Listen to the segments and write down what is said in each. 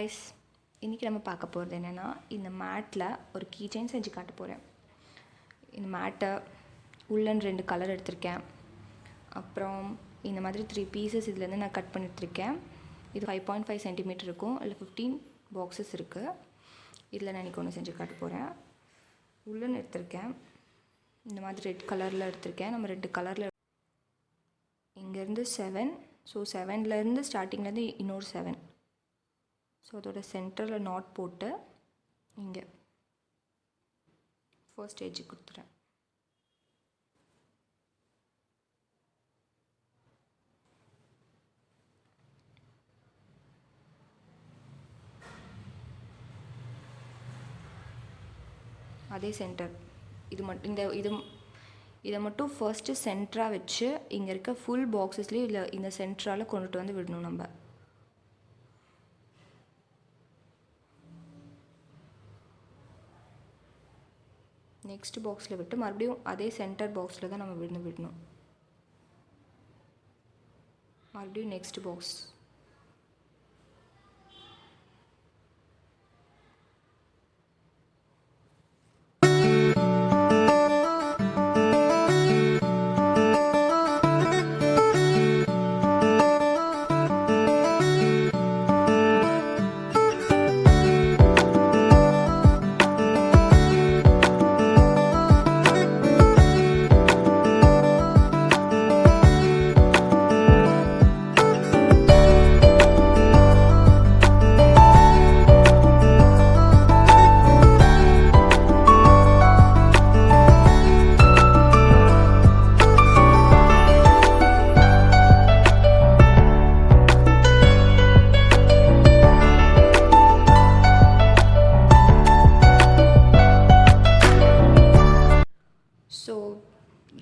guys, இன்றைக்கி நம்ம பார்க்க போகிறது என்னென்னா இந்த மேட்டில் ஒரு கீச்செயின் செஞ்சு காட்ட போகிறேன். இந்த மேட்டை உள்ளன் 2 கலர் எடுத்திருக்கேன். அப்புறம் இந்த மாதிரி 3 பீசஸ் இதுலேருந்து நான் கட் பண்ணி எடுத்திருக்கேன். இது 5.5 சென்டிமீட்டர் இருக்கும். அதில் 15 பாக்ஸஸ் இருக்குது. இதில் நான் இன்றைக்கி ஒன்று செஞ்சு காட்ட போகிறேன். உள்ளன் எடுத்திருக்கேன். இந்த மாதிரி ரெட் கலரில் எடுத்திருக்கேன். நம்ம 2 கலரில் இங்கேருந்து 7, ஸோ 7லேருந்து ஸ்டார்டிங்லேருந்து இன்னொரு 7. ஸோ அதோட சென்டரில் நாட் போட்டு இங்கே ஃபர்ஸ்ட் எட்ஜ் கொடுத்துறேன். அதே சென்டர் இது மட்டும் இதை மட்டும் ஃபர்ஸ்ட்டு சென்டராக வச்சு இங்கே இருக்க ஃபுல் பாக்ஸஸ்லேயும் இல்லை இந்த சென்டரால் கொண்டுட்டு வந்து விடணும். நம்ம நெக்ஸ்ட் பாக்ஸில் விட்டு மறுபடியும் அதே சென்டர் பாக்ஸில் தான் நம்ம விடணும். மறுபடியும் நெக்ஸ்ட் பாக்ஸ், ஸோ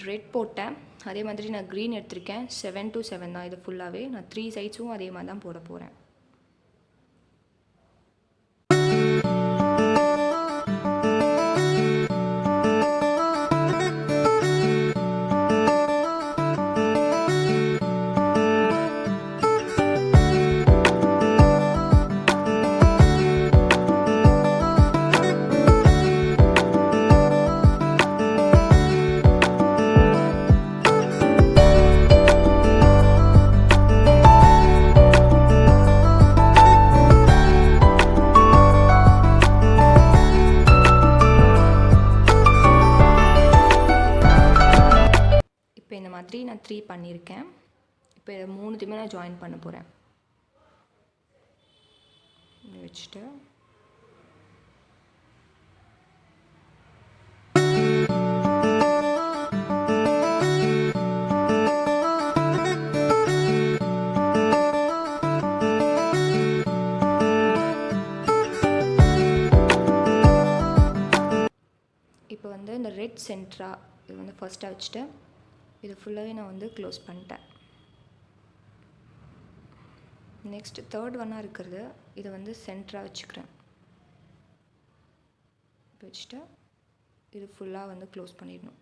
ரெட் போட்டேன். அதே மாதிரி நான் க்ரீன் எடுத்திருக்கேன். 7 to 7 தான் இது ஃபுல்லாகவே. நான் 3 சைட்ஸும் அதே மாதிரி தான் போட போகிறேன். இந்த மாதிரி நான் 3 பண்ணியிருக்கேன். இப்போ இதை 3த்தையுமே நான் ஜாயின் பண்ண போகிறேன். வச்சுட்டு இப்போ வந்து இந்த ரெட் சென்டரா இது வந்து ஃபர்ஸ்ட்டாக வச்சுட்டு இது ஃபுல்லாகவே நான் வந்து க்ளோஸ் பண்ணிட்டேன். நெக்ஸ்ட் தேர்ட் ஒன்னாக இருக்கிறது இதை வந்து சென்டராக வச்சுக்கிறேன். வச்சுட்டு இது ஃபுல்லாக வந்து க்ளோஸ் பண்ணிடணும்.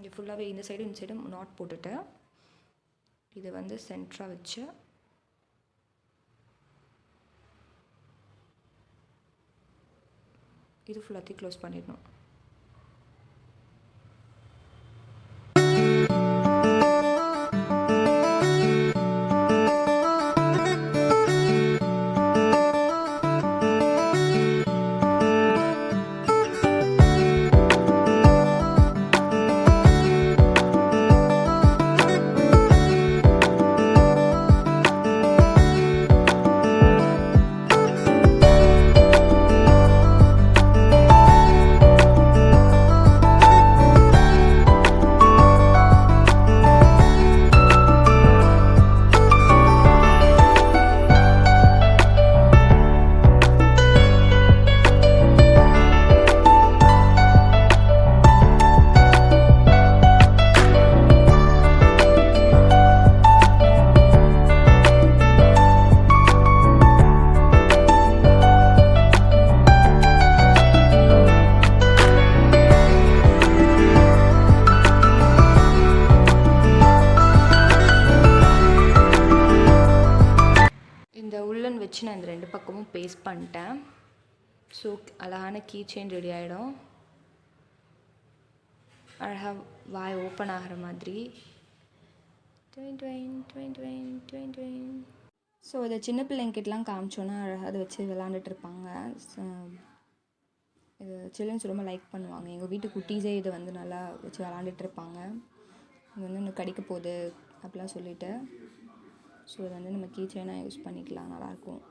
இது ஃபுல்லாகவே இந்த சைடும் நாட் போட்டுட்டு இதை வந்து சென்டராக வச்சு இது ஃபுல்லாத்தையும் க்ளோஸ் பண்ணிடணும். வச்சு நான் இந்த 2 பக்கமும் பேஸ்ட் பண்ணிட்டேன். ஸோ அழகான கீ செயின் ரெடி ஆகிடும். அழகாக வாய் ஓப்பன் ஆகிற மாதிரி. ஸோ இதை சின்ன பிள்ளைங்கிட்டலாம் காமிச்சோன்னா அழகாக அதை வச்சு விளாண்டுட்ருப்பாங்க. இது சில்ட்ரன்ஸ் ரொம்ப லைக் பண்ணுவாங்க. எங்கள் வீட்டு குட்டீஸே இதை வந்து நல்லா வச்சு விளாண்டுட்ருப்பாங்க. இது வந்து இன்னும் கடிக்க போகுது அப்படிலாம் சொல்லிவிட்டு. ஸோ இதை வந்து நம்ம கீ செயினாக யூஸ் பண்ணிக்கலாம், நல்லாயிருக்கும்.